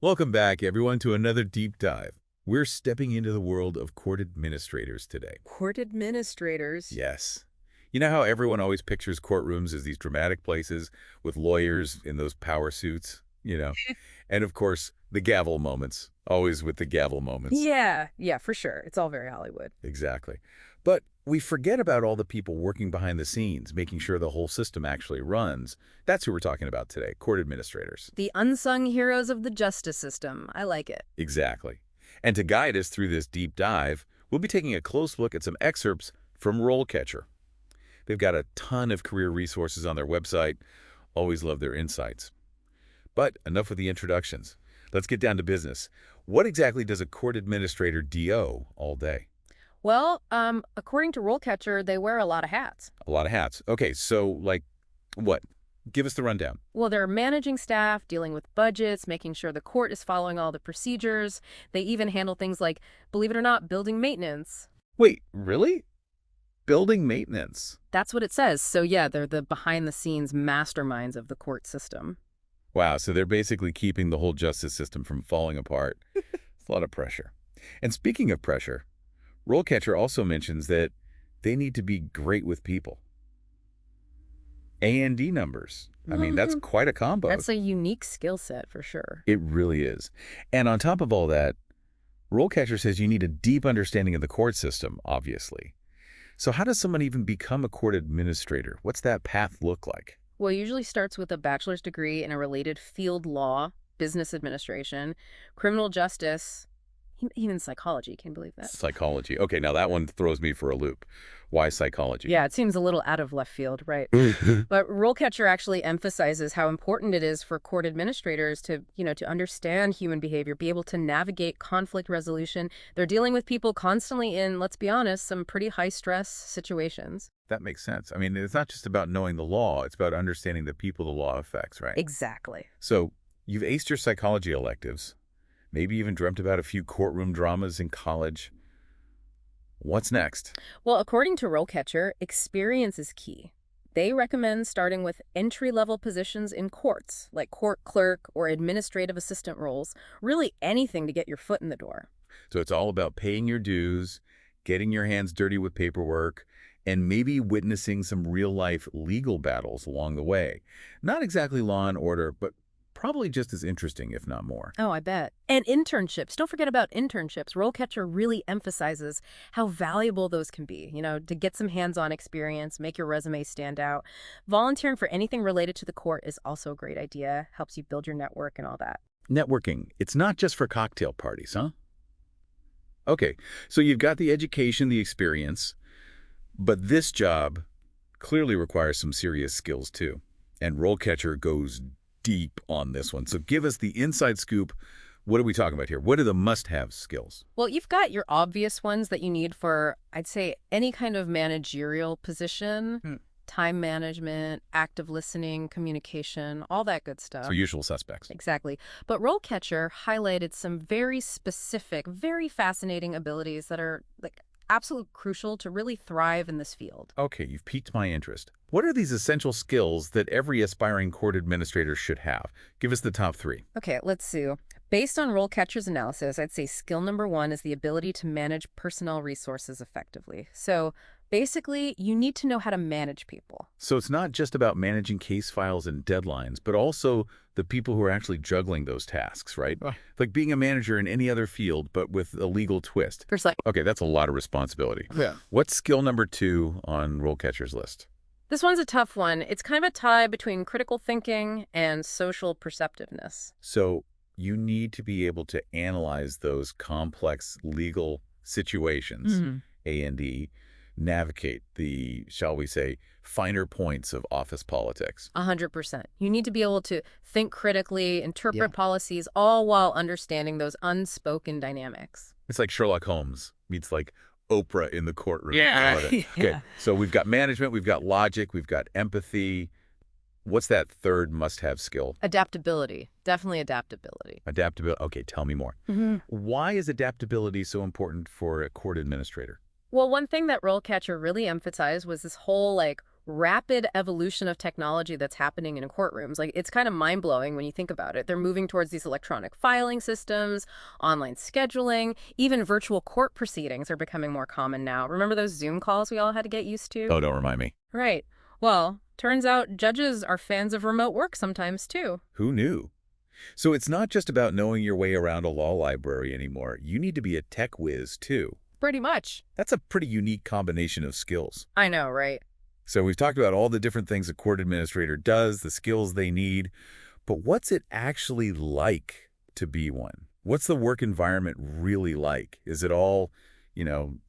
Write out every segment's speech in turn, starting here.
Welcome back, everyone, to another deep dive. We're stepping into the world of court administrators today. Court administrators. Yes. You know how everyone always pictures courtrooms as these dramatic places with lawyers in those power suits? And of course, the gavel moments. Always with the gavel moments. Yeah, for sure. It's all very Hollywood. Exactly. But we forget about all the people working behind the scenes, making sure the whole system actually runs. That's who we're talking about today, court administrators. The unsung heroes of the justice system. I like it. Exactly. And to guide us through this deep dive, we'll be taking a close look at some excerpts from RoleCatcher. They've got a ton of career resources on their website. Always love their insights. But enough with the introductions. Let's get down to business. What exactly does a court administrator do all day? Well, according to RoleCatcher, they wear a lot of hats. A lot of hats. Okay, so like what? Give us the rundown. Well, they're managing staff, dealing with budgets, making sure the court is following all the procedures. They even handle things like, believe it or not, building maintenance. Wait, really? Building maintenance? That's what it says. So yeah, they're the behind-the-scenes masterminds of the court system. Wow, so they're basically keeping the whole justice system from falling apart. It's a lot of pressure. And speaking of pressure, RoleCatcher also mentions that they need to be great with people. A&D numbers. I mean, that's quite a combo. That's a unique skill set for sure. It really is. And on top of all that, RoleCatcher says you need a deep understanding of the court system, obviously. So how does someone even become a court administrator? What's that path look like? Well, it usually starts with a bachelor's degree in a related field: law, business administration, criminal justice, even psychology. Can you believe that? Psychology. Okay, now that one throws me for a loop. Why psychology? Yeah, it seems a little out of left field, right? But RoleCatcher actually emphasizes how important it is for court administrators to understand human behavior, be able to navigate conflict resolution. They're dealing with people constantly in, let's be honest, some pretty high-stress situations. That makes sense. I mean, it's not just about knowing the law. It's about understanding the people the law affects, right? Exactly. So you've aced your psychology electives, maybe even dreamt about a few courtroom dramas in college. What's next? Well, according to RoleCatcher, experience is key. They recommend starting with entry-level positions in courts, like court clerk or administrative assistant roles, really anything to get your foot in the door. So it's all about paying your dues, getting your hands dirty with paperwork, and maybe witnessing some real-life legal battles along the way. Not exactly law and order, but probably just as interesting, if not more. Oh, I bet. And internships. Don't forget about internships. RoleCatcher really emphasizes how valuable those can be, to get some hands-on experience, make your resume stand out. Volunteering for anything related to the court is also a great idea. Helps you build your network and all that. Networking. It's not just for cocktail parties, huh? Okay, so you've got the education, the experience, but this job clearly requires some serious skills too. And RoleCatcher goes deep on this one. So give us the inside scoop. What are we talking about here? What are the must-have skills? Well, you've got your obvious ones that you need for, I'd say, any kind of managerial position, time management, active listening, communication, all that good stuff. So usual suspects. Exactly. But RoleCatcher highlighted some very specific, very fascinating abilities that are absolute crucial to really thrive in this field. Okay, you've piqued my interest. What are these essential skills that every aspiring court administrator should have? Give us the top three. Okay, let's see. Based on RoleCatcher's analysis, I'd say skill number one is the ability to manage personnel resources effectively. So basically, you need to know how to manage people. So it's not just about managing case files and deadlines, but also the people who are actually juggling those tasks, right? Like being a manager in any other field, but with a legal twist. Okay, that's a lot of responsibility. Yeah. What's skill number two on RoleCatcher's list? This one's a tough one. It's kind of a tie between critical thinking and social perceptiveness. So you need to be able to analyze those complex legal situations, A&E, navigate the, shall we say, finer points of office politics. 100%. You need to be able to think critically, interpret policies, all while understanding those unspoken dynamics. It's like Sherlock Holmes meets like Oprah in the courtroom. Yeah. Okay, so we've got management, we've got logic, we've got empathy. What's that third must-have skill? Adaptability. Definitely adaptability. Adaptability. Okay, tell me more. Why is adaptability so important for a court administrator? Well, one thing that RoleCatcher really emphasized was this whole rapid evolution of technology that's happening in courtrooms. Like, it's kind of mind-blowing when you think about it. They're moving towards these electronic filing systems, online scheduling, even virtual court proceedings are becoming more common now. Remember those Zoom calls we all had to get used to? Oh, don't remind me. Right. Well, turns out judges are fans of remote work sometimes, too. Who knew? So it's not just about knowing your way around a law library anymore. You need to be a tech whiz, too. Pretty much. That's a pretty unique combination of skills. I know, right? So we've talked about all the different things a court administrator does, the skills they need, but what's it actually like to be one? What's the work environment really like? Is it all,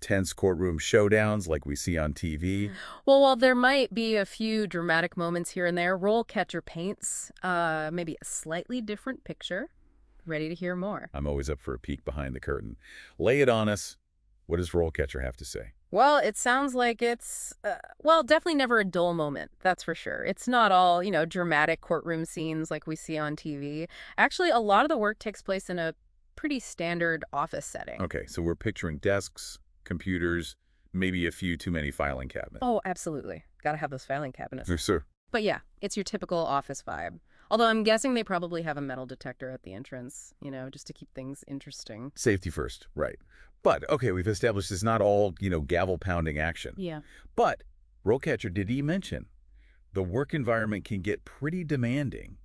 tense courtroom showdowns like we see on TV? Well, while there might be a few dramatic moments here and there, RoleCatcher paints maybe a slightly different picture. Ready to hear more? I'm always up for a peek behind the curtain. Lay it on us. What does RoleCatcher have to say? Well, it sounds like it's, definitely never a dull moment, that's for sure. It's not all, dramatic courtroom scenes like we see on TV. Actually, a lot of the work takes place in a pretty standard office setting. Okay, so we're picturing desks, computers, maybe a few too many filing cabinets. Oh, absolutely. Gotta have those filing cabinets. Yes, sir. But yeah, it's your typical office vibe. Although I'm guessing they probably have a metal detector at the entrance, just to keep things interesting. Safety first, right. But, okay, we've established it's not all, gavel-pounding action. Yeah. But RoleCatcher did mention the work environment can get pretty demanding.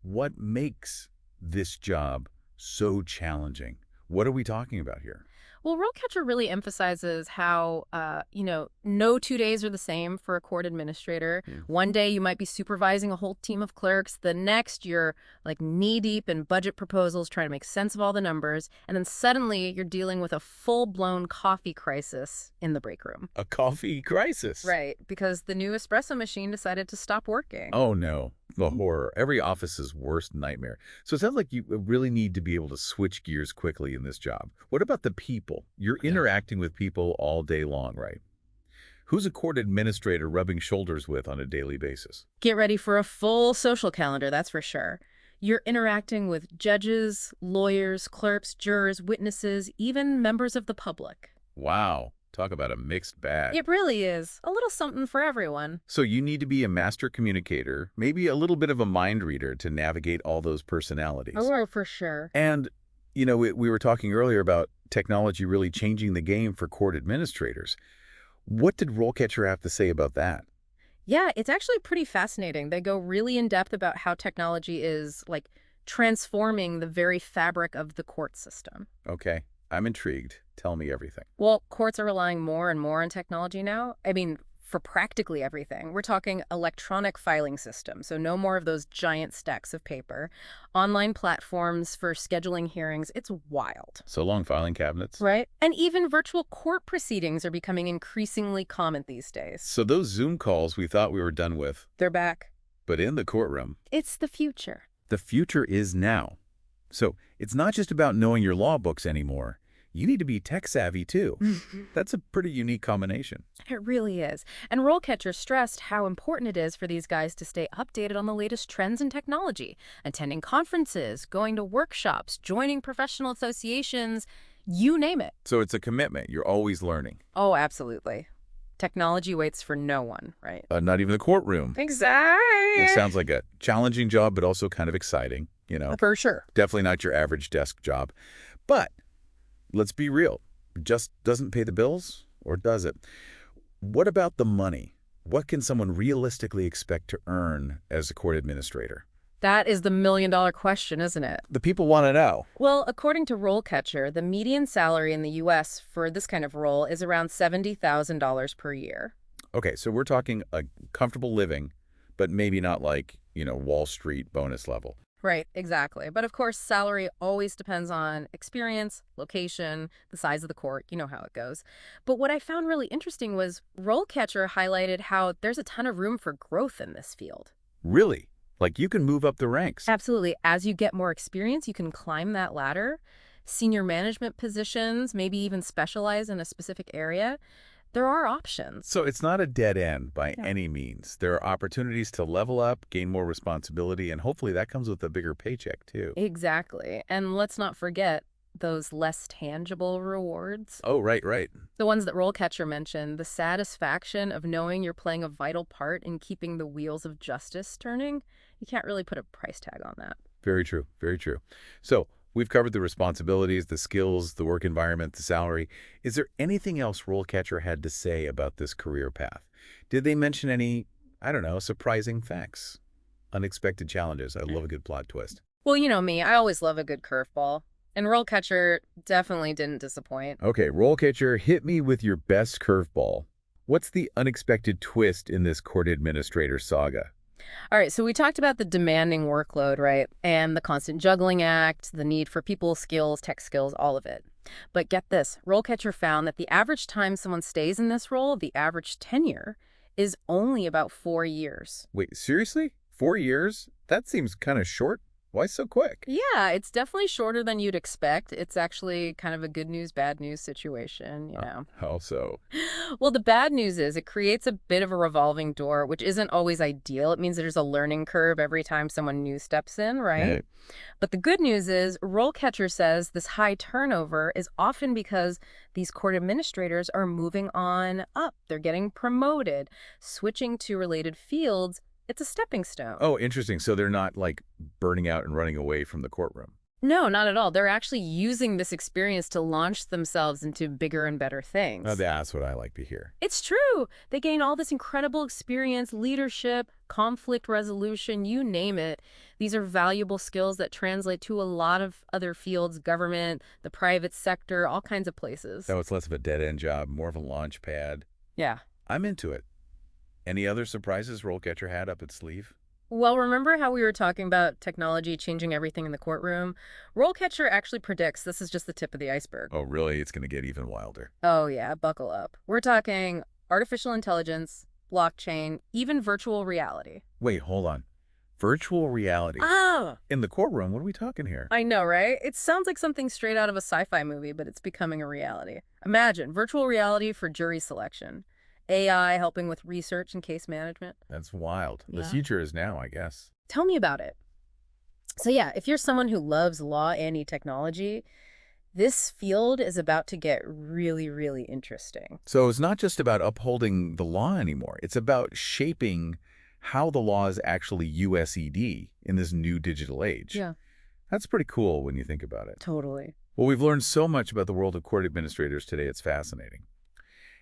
What makes this job so challenging? What are we talking about here? Well, RoleCatcher really emphasizes how, no 2 days are the same for a court administrator. One day you might be supervising a whole team of clerks. The next you're like knee-deep in budget proposals trying to make sense of all the numbers. And then suddenly you're dealing with a full-blown coffee crisis in the break room. A coffee crisis? Right, because the new espresso machine decided to stop working. Oh, no. The horror. Every office's worst nightmare. So it sounds like you really need to be able to switch gears quickly in this job. What about the people? You're interacting with people all day long, right? Who's a court administrator rubbing shoulders with on a daily basis? Get ready for a full social calendar, that's for sure. You're interacting with judges, lawyers, clerks, jurors, witnesses, even members of the public. Wow. Talk about a mixed bag. It really is. A little something for everyone. So you need to be a master communicator, maybe a little bit of a mind reader to navigate all those personalities. Oh, for sure. And, we were talking earlier about technology really changing the game for court administrators. What did RoleCatcher have to say about that? Yeah, it's actually pretty fascinating. They go really in depth about how technology is, like, transforming the very fabric of the court system. Okay, I'm intrigued. Tell me everything. Well, courts are relying more and more on technology now. I mean, for practically everything. We're talking electronic filing systems, so no more of those giant stacks of paper. Online platforms for scheduling hearings. It's wild. So long filing cabinets. Right? And even virtual court proceedings are becoming increasingly common these days. So those Zoom calls we thought we were done with. They're back. But in the courtroom. It's the future. The future is now. So it's not just about knowing your law books anymore. You need to be tech savvy, too. That's a pretty unique combination. It really is. And RoleCatcher stressed how important it is for these guys to stay updated on the latest trends in technology, attending conferences, going to workshops, joining professional associations, you name it. So it's a commitment. You're always learning. Oh, absolutely. Technology waits for no one, right? Not even the courtroom. Exactly. It sounds like a challenging job, but also kind of exciting, For sure. Definitely not your average desk job. But let's be real. Just doesn't pay the bills, or does it? What about the money? What can someone realistically expect to earn as a court administrator? That is the million-dollar question, isn't it? The people want to know. Well, according to RoleCatcher, the median salary in the U.S. for this kind of role is around $70,000 per year. Okay, so we're talking a comfortable living, but maybe not like, Wall Street bonus level. Right, exactly. But of course, salary always depends on experience, location, the size of the court. You know how it goes. But what I found really interesting was RoleCatcher highlighted how there's a ton of room for growth in this field. Really? Like you can move up the ranks? Absolutely. As you get more experience, you can climb that ladder. Senior management positions, maybe even specialize in a specific area. There are options. So it's not a dead end by any means. There are opportunities to level up, gain more responsibility, and hopefully that comes with a bigger paycheck too. Exactly. And let's not forget, those less tangible rewards. Oh, right, right. The ones that RoleCatcher mentioned, the satisfaction of knowing you're playing a vital part in keeping the wheels of justice turning, you can't really put a price tag on that. Very true, very true. So we've covered the responsibilities, the skills, the work environment, the salary. Is there anything else RoleCatcher had to say about this career path? Did they mention any, I don't know, surprising facts? Unexpected challenges. I love a good plot twist. Well, you know me, I always love a good curveball. And RoleCatcher definitely didn't disappoint. Okay, RoleCatcher, hit me with your best curveball. What's the unexpected twist in this court administrator saga? All right, so we talked about the demanding workload, right? And the constant juggling act, the need for people skills, tech skills, all of it. But get this, RoleCatcher found that the average time someone stays in this role, the average tenure, is only about 4 years. Wait, seriously? 4 years? That seems kind of short. Why so quick? Yeah, it's definitely shorter than you'd expect. It's actually kind of a good news, bad news situation, you know. How so? Well, the bad news is it creates a bit of a revolving door, which isn't always ideal. It means there's a learning curve every time someone new steps in, right? Hey, But the good news is RoleCatcher says this high turnover is often because these court administrators are moving on up. They're getting promoted, switching to related fields. It's a stepping stone. oh, interesting. So they're not like burning out and running away from the courtroom. No, not at all. They're actually using this experience to launch themselves into bigger and better Oh, things. that's what I like to hear. It's true. They gain all this incredible experience, leadership, conflict resolution, you name it. These are valuable skills that translate to a lot of other fields, government, the private sector, all kinds of places. So it's less of a dead-end job, more of a launch pad. Yeah. I'm into it. Any other surprises RoleCatcher had up its sleeve? Well, remember how we were talking about technology changing everything in the courtroom? RoleCatcher actually predicts this is just the tip of the iceberg. Oh, really? It's going to get even wilder. Oh, yeah, buckle up. We're talking artificial intelligence, blockchain, even virtual reality. Wait, hold on. Virtual reality. Ah, In the courtroom, what are we talking here? I know, right? It sounds like something straight out of a sci-fi movie, but it's becoming a reality. Imagine virtual reality for jury selection, AI helping with research and case management. That's wild. The Yeah. future is now, I guess. Tell me about it. So yeah, if you're someone who loves law and technology, this field is about to get really, really interesting. So it's not just about upholding the law anymore. It's about shaping how the law is actually USED in this new digital age. Yeah, That's pretty cool when you think about it. totally. Well, we've learned so much about the world of court administrators today. It's fascinating.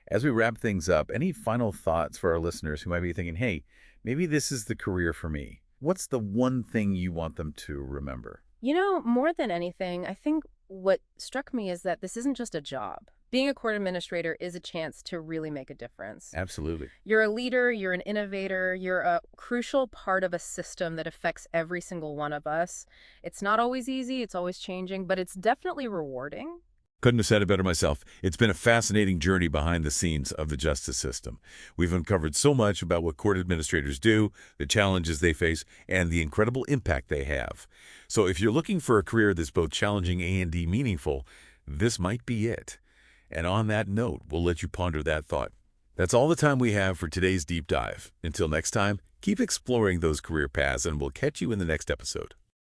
As we wrap things up, any final thoughts for our listeners who might be thinking, hey, maybe this is the career for me? What's the one thing you want them to remember? You know, more than anything, I think what struck me is that this isn't just a job. Being a court administrator is a chance to really make a difference. Absolutely. You're a leader, you're an innovator, you're a crucial part of a system that affects every single one of us. It's not always easy, it's always changing, but it's definitely rewarding. Couldn't have said it better myself. It's been a fascinating journey behind the scenes of the justice system. We've uncovered so much about what court administrators do, the challenges they face, and the incredible impact they have. So if you're looking for a career that's both challenging and meaningful, this might be it. And on that note, we'll let you ponder that thought. That's all the time we have for today's deep dive. Until next time, keep exploring those career paths, and we'll catch you in the next episode.